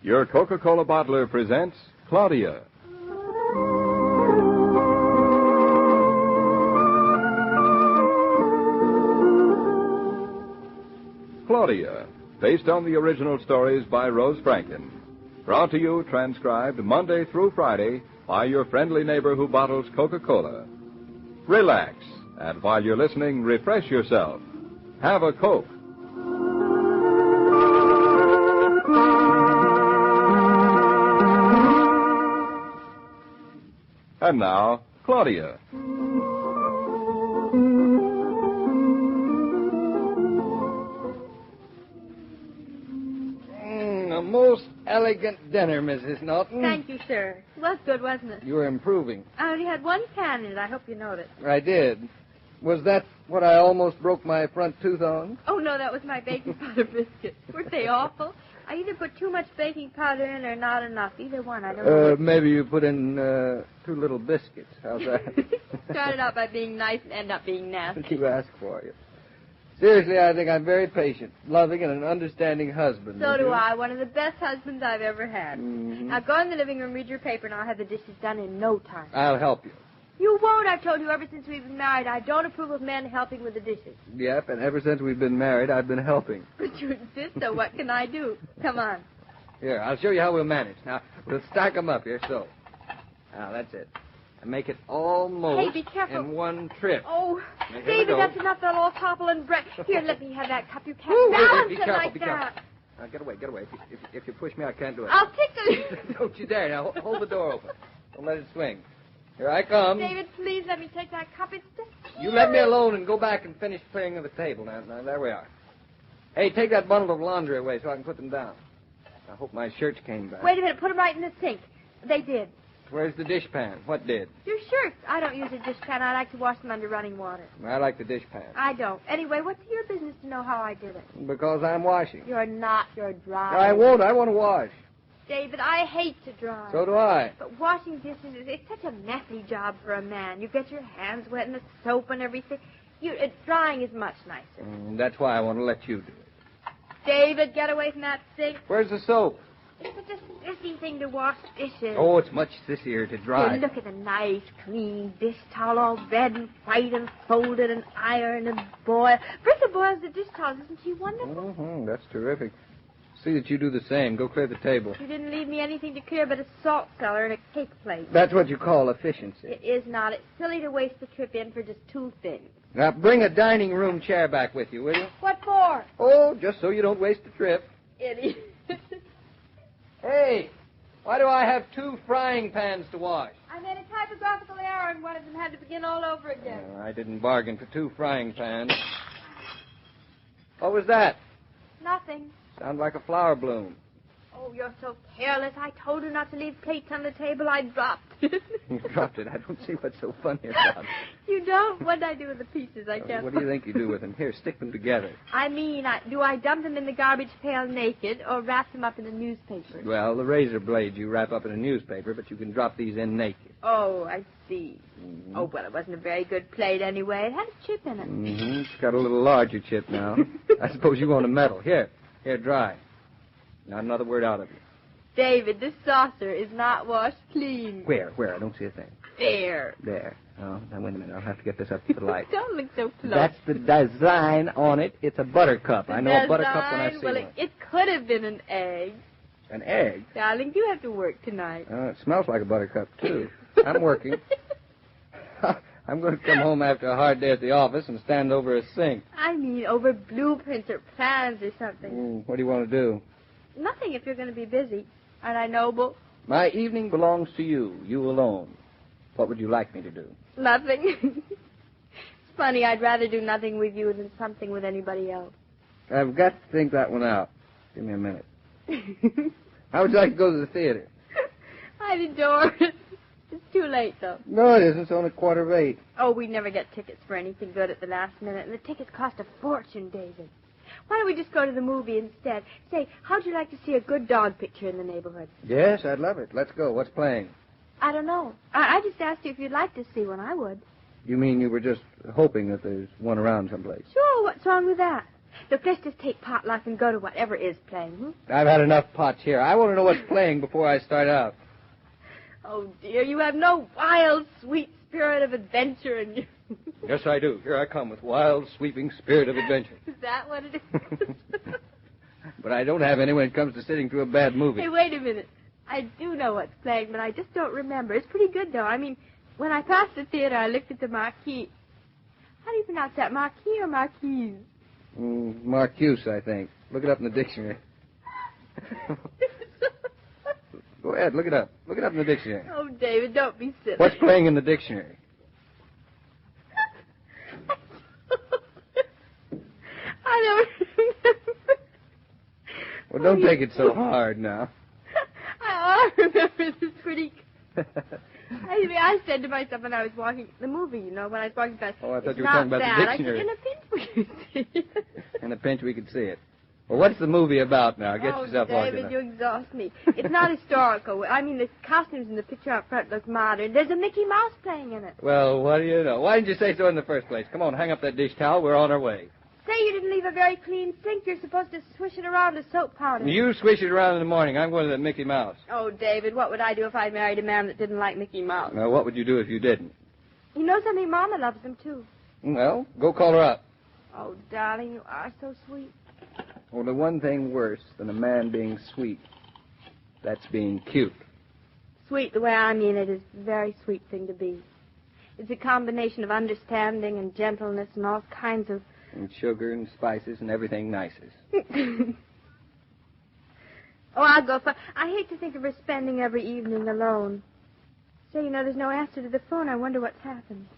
Your Coca-Cola bottler presents Claudia. Claudia, based on the original stories by Rose Franken. Brought to you, transcribed Monday through Friday by your friendly neighbor who bottles Coca-Cola. Relax, and while you're listening, refresh yourself. Have a Coke. And now, Claudia. A most elegant dinner, Mrs. Naughton. Thank you, sir. It was good, wasn't it? You were improving. I only had one pan in it. I hope you noticed. I did. Was that what I almost broke my front tooth on? Oh, no, that was my baking powder biscuits. Weren't they awful? I either put too much baking powder in or not enough. Either one. I don't know. Maybe you put in too little biscuits. How's that? Started out by being nice and ended up being nasty. You asked for you. Seriously, I think I'm very patient, loving, and an understanding husband. So do I. One of the best husbands I've ever had. Mm-hmm. Now, go in the living room, read your paper, and I'll have the dishes done in no time. I'll help you. You won't. I've told you ever since we've been married. I don't approve of men helping with the dishes. Yep, and ever since we've been married, I've been helping. But you insist, so what can I do? Come on. Here, I'll show you how we'll manage. Now, we'll stack them up here, so. Now, that's it. And make it almost Hey, be careful. in one trip. Oh, Here we David, go. that's enough. They'll all topple and break. Here, let me have that cup. You can't Ooh, balance be it careful, like be that. careful. Now, get away. If you push me, I can't do it. I'll tickle you. Don't you dare. Now, hold the door open. Don't let it swing. Here I come. David, please let me take that cup. It's just... You let me alone and go back and finish clearing of the table. Now, there we are. Hey, take that bundle of laundry away so I can put them down. I hope my shirts came back. Wait a minute. Put them right in the sink. They did. Where's the dishpan? What did? Your shirts. I don't use a dishpan. I like to wash them under running water. I like the dishpan. I don't. Anyway, what's your business to know how I did it? Because I'm washing. You're not. You're dry. I won't. I want to wash. David, I hate to dry. So do I. But washing dishes it's such a messy job for a man. You get your hands wet and the soap and everything. Drying is much nicer. That's why I want to let you do it. David, get away from that sink. Where's the soap? It's such a sissy thing to wash dishes. Oh, it's much sissier to dry. Here, look at the nice, clean dish towel, all red and white and folded and ironed and boiled. Bertha boils the dish towels. Isn't she wonderful? Mm-hmm. That's terrific. See that you do the same. Go clear the table. You didn't leave me anything to clear but a salt cellar and a cake plate. That's what you call efficiency. It is not. It's silly to waste the trip in for just two things. Now, bring a dining room chair back with you, will you? What for? Oh, just so you don't waste the trip. Idiot. Hey, why do I have two frying pans to wash? I made a typographical error and one of them had to begin all over again. I didn't bargain for two frying pans. What was that? Nothing. Sounds like a flower bloom. Oh, you're so careless. I told her not to leave plates on the table. I dropped it. You dropped it. I don't see what's so funny about it. You don't? What did I do with the pieces? I can't. What do you think you do with them? Here, stick them together. I mean, do I dump them in the garbage pail naked or wrap them up in a newspaper? Well, the razor blades you wrap up in a newspaper, but you can drop these in naked. Oh, I see. Mm-hmm. Oh, well, it wasn't a very good plate anyway. It had a chip in it. Mm-hmm. It's got a little larger chip now. I suppose you want a medal. Here, dry. Not another word out of you. David, this saucer is not washed clean. Where? I don't see a thing. There. Oh, now wait a minute. I'll have to get this up to the light. Don't look so close. That's the design on it. It's a buttercup. I know a buttercup when I see well, one. it could have been an egg. An egg? Darling, you have to work tonight. It smells like a buttercup, too. I'm working. I'm going to come home after a hard day at the office and stand over a sink. I mean, over blueprints or plans or something. What do you want to do? Nothing if you're going to be busy. Aren't I noble? My evening belongs to you alone. What would you like me to do? Nothing. It's funny, I'd rather do nothing with you than something with anybody else. I've got to think that one out. Give me a minute. How would you like to go to the theater? I'd adore it. It's too late, though. No, it isn't. It's only 7:45. Oh, we never get tickets for anything good at the last minute, and the tickets cost a fortune, David. Why don't we just go to the movie instead? Say, how'd you like to see a good dog picture in the neighborhood? Yes, I'd love it. Let's go. What's playing? I don't know. I just asked you if you'd like to see one. I would. You mean you were just hoping that there's one around someplace? Sure, what's wrong with that? Look, let's just take potluck and go to whatever is playing. I've had enough pots here. I want to know what's playing before I start out. Oh, dear, you have no wild, sweet spirit of adventure in you. Yes, I do. Here I come with wild, sweeping spirit of adventure. Is that what it is? But I don't have any when it comes to sitting through a bad movie. Hey, wait a minute. I do know what's playing, but I just don't remember. It's pretty good, though. I mean, when I passed the theater, I looked at the marquee. How do you pronounce that, marquee or marquise? Marcuse, I think. Look it up in the dictionary. Go ahead, look it up. Look it up in the dictionary. Oh, David, don't be silly. What's playing in the dictionary? I don't remember. Well, don't take it so hard now. I remember this pretty good. I said to myself when I was watching the movie, when I was walking past. Oh, I thought you were talking about the dictionary. I said, in a pinch we could see it. In a pinch we could see it. Well, what's the movie about now? Get yourself David, organized. you exhaust me. It's not historical. I mean, the costumes in the picture up front look modern. There's a Mickey Mouse playing in it. Well, what do you know? Why didn't you say so in the first place? Come on, hang up that dish towel. We're on our way. Say you didn't leave a very clean sink. You're supposed to swish it around with soap powder. You swish it around in the morning. I'm going to the Mickey Mouse. Oh, David, what would I do if I married a man that didn't like Mickey Mouse? Now, what would you do if you didn't? You know something? Mama loves him, too. Well, go call her up. Oh, darling, you are so sweet. Well, the one thing worse than a man being sweet, that's being cute. Sweet, the way I mean it, is a very sweet thing to be. It's a combination of understanding and gentleness and all kinds of... And sugar and spices and everything nicest. Oh, I'll go for... I hate to think of her spending every evening alone. Say, there's no answer to the phone. I wonder what's happened.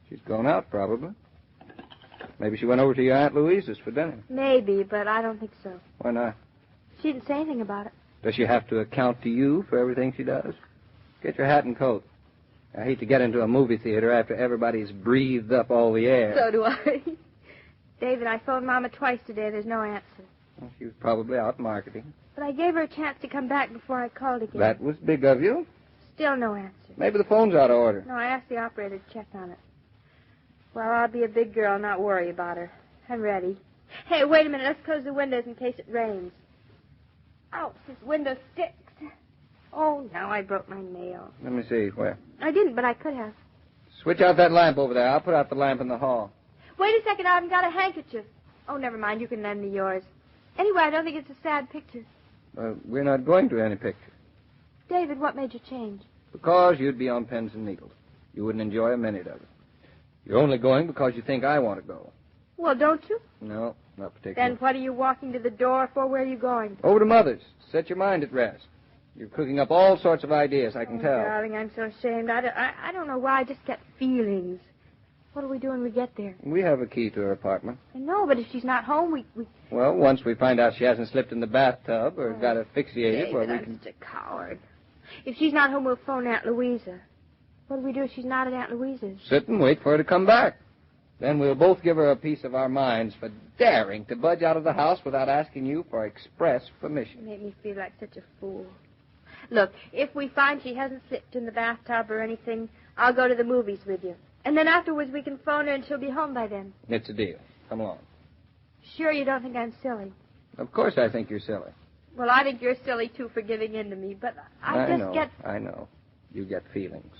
She's gone out, probably. Maybe she went over to your Aunt Louisa's for dinner. Maybe, but I don't think so. Why not? She didn't say anything about it. Does she have to account to you for everything she does? Get your hat and coat. I hate to get into a movie theater after everybody's breathed up all the air. So do I. David, I phoned Mama twice today. There's no answer. Well, she was probably out marketing. But I gave her a chance to come back before I called again. That was big of you. Still no answer. Maybe the phone's out of order. No, I asked the operator to check on it. Well, I'll be a big girl, not worry about her. I'm ready. Hey, wait a minute. Let's close the windows in case it rains. Ouch, this window sticks. Oh, now I broke my nail. Let me see. Where? I didn't, but I could have. Switch out that lamp over there. I'll put out the lamp in the hall. Wait a second. I haven't got a handkerchief. Oh, never mind. You can lend me yours. Anyway, I don't think it's a sad picture. We're not going to any picture. David, what made you change? Because you'd be on pins and needles. You wouldn't enjoy a minute of it. You're only going because you think I want to go. Well, don't you? No, not particularly. Then what are you walking to the door for? Where are you going? Over to Mother's. Set your mind at rest. You're cooking up all sorts of ideas, I can tell. Darling, I'm so ashamed. I don't know why. I just get feelings. What do we do when we get there? We have a key to her apartment. I know, but if she's not home, we... Well, once we find out she hasn't slipped in the bathtub or got asphyxiated, David, well, we I'm can... such a coward. If she's not home, we'll phone Aunt Louisa. What do we do if she's not at Aunt Louisa's? Sit and wait for her to come back. Then we'll both give her a piece of our minds for daring to budge out of the house without asking you for express permission. You make me feel like such a fool. Look, if we find she hasn't slipped in the bathtub or anything, I'll go to the movies with you. And then afterwards we can phone her and she'll be home by then. It's a deal. Come along. Sure you don't think I'm silly? Of course I think you're silly. Well, I think you're silly, too, for giving in to me, but I know. You get feelings.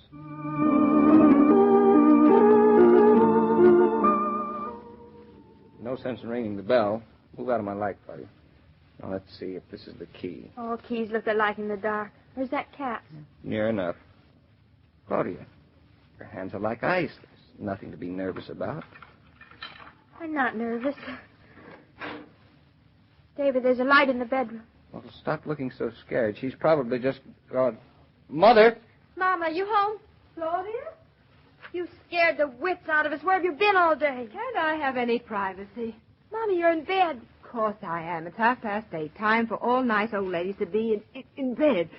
No sense in ringing the bell. Move out of my light, buddy. Now, let's see if this is the key. All keys look alike in the dark. Where's that cat? Near enough. Claudia, your hands are like ice. There's nothing to be nervous about. I'm not nervous. David, there's a light in the bedroom. Well, stop looking so scared. She's probably just gone. Mother! Mama, you home? Claudia? You scared the wits out of us. Where have you been all day? Can't I have any privacy? Mommy, you're in bed. Of course I am. It's 8:30. Time for all nice old ladies to be in bed.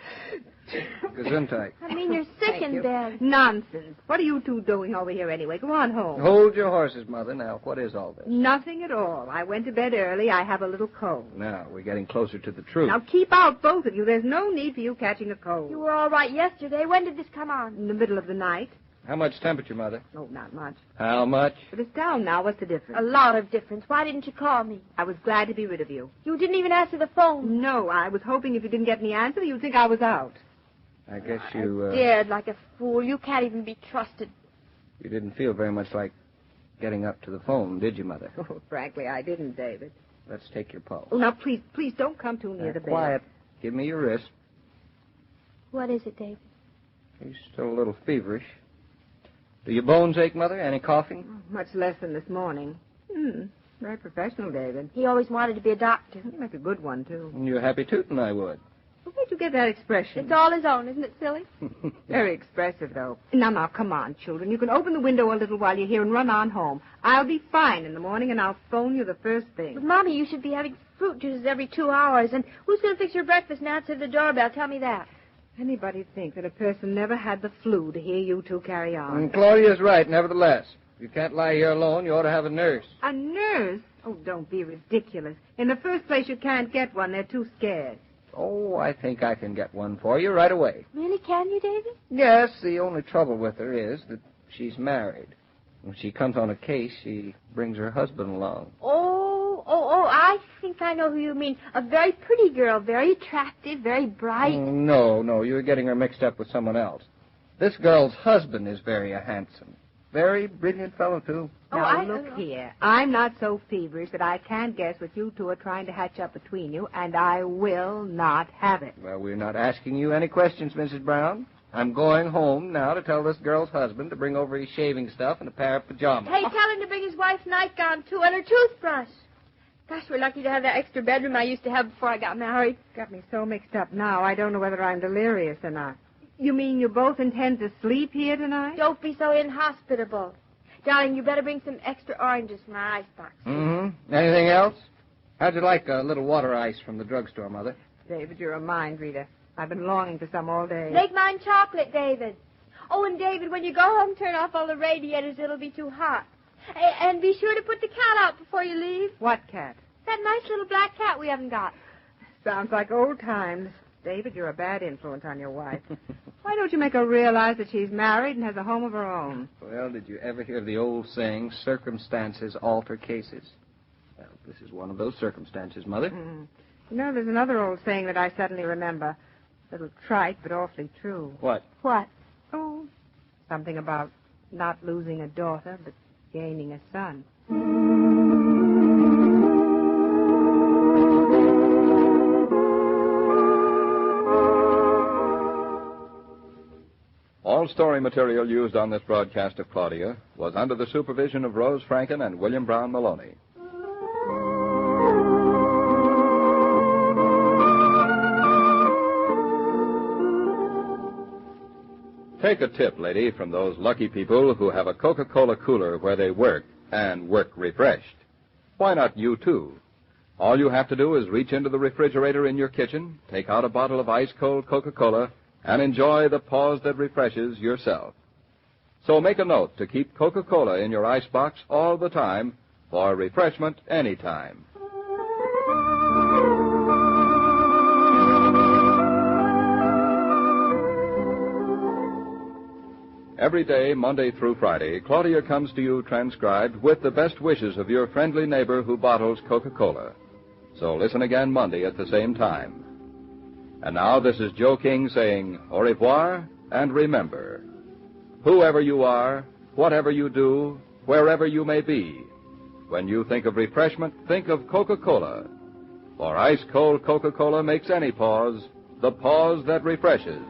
Gesundheit. I mean, you're sick in bed. Nonsense. What are you two doing over here anyway? Go on home. Hold your horses, Mother. Now, what is all this? Nothing at all. I went to bed early. I have a little cold. Now, we're getting closer to the truth. Now, keep out, both of you. There's no need for you catching a cold. You were all right yesterday. When did this come on? In the middle of the night. How much temperature, Mother? Oh, not much. How much? But it's down now. What's the difference? A lot of difference. Why didn't you call me? I was glad to be rid of you. You didn't even answer the phone. No, I was hoping if you didn't get any answer, you'd think I was out. I guess you, I dared like a fool. You can't even be trusted. You didn't feel very much like getting up to the phone, did you, Mother? Oh, frankly, I didn't, David. Let's take your pulse. Oh, now, please don't come too near the bed. Quiet. Give me your wrist. What is it, David? He's still a little feverish. Do your bones ache, Mother? Any coughing? Much less than this morning. Very professional, David. He always wanted to be a doctor. You make a good one, too. And you're happy tootin', I would. Where did you get that expression? It's all his own, isn't it, silly? Very expressive, though. Now, come on, children. You can open the window a little while you're here and run on home. I'll be fine in the morning, and I'll phone you the first thing. But, Mommy, you should be having fruit juices every 2 hours. And who's going to fix your breakfast and answer the doorbell? Tell me that. Anybody think that a person never had the flu to hear you two carry on? And Claudia's right, nevertheless. You can't lie here alone. You ought to have a nurse. A nurse? Oh, don't be ridiculous. In the first place, you can't get one. They're too scared. Oh, I think I can get one for you right away. Really, can you, David? Yes, the only trouble with her is that she's married. When she comes on a case, she brings her husband along. Oh, I think I know who you mean. A very pretty girl, very attractive, very bright. No, you're getting her mixed up with someone else. This girl's husband is very handsome. Very brilliant fellow, too. Now, look here. I'm not so feverish that I can't guess what you two are trying to hatch up between you, and I will not have it. Well, we're not asking you any questions, Mrs. Brown. I'm going home now to tell this girl's husband to bring over his shaving stuff and a pair of pajamas. Hey, tell him to bring his wife's nightgown, too, and her toothbrush. Gosh, we're lucky to have that extra bedroom I used to have before I got married. Got me so mixed up now, I don't know whether I'm delirious or not. You mean you both intend to sleep here tonight? Don't be so inhospitable. Darling, you better bring some extra oranges from our icebox. Mm-hmm. Anything else? How'd you like a little water ice from the drugstore, Mother? David, you're a mind reader. I've been longing for some all day. Make mine chocolate, David. Oh, and David, when you go home, turn off all the radiators. It'll be too hot. And be sure to put the cat out before you leave. What cat? That nice little black cat we haven't got. Sounds like old times. David, you're a bad influence on your wife. Why don't you make her realize that she's married and has a home of her own? Well, did you ever hear the old saying, circumstances alter cases? Well, this is one of those circumstances, Mother. Mm. You know, there's another old saying that I suddenly remember. A little trite, but awfully true. What? What? Oh, something about not losing a daughter, but gaining a son. All story material used on this broadcast of Claudia was under the supervision of Rose Franken and William Brown Meloney. Take a tip, lady, from those lucky people who have a Coca-Cola cooler where they work and work refreshed. Why not you, too? All you have to do is reach into the refrigerator in your kitchen, take out a bottle of ice-cold Coca-Cola, and enjoy the pause that refreshes yourself. So make a note to keep Coca-Cola in your icebox all the time for refreshment anytime. Every day, Monday through Friday, Claudia comes to you transcribed with the best wishes of your friendly neighbor who bottles Coca-Cola. So listen again Monday at the same time. And now this is Joe King saying au revoir, and remember, whoever you are, whatever you do, wherever you may be, when you think of refreshment, think of Coca-Cola. For ice-cold Coca-Cola makes any pause the pause that refreshes.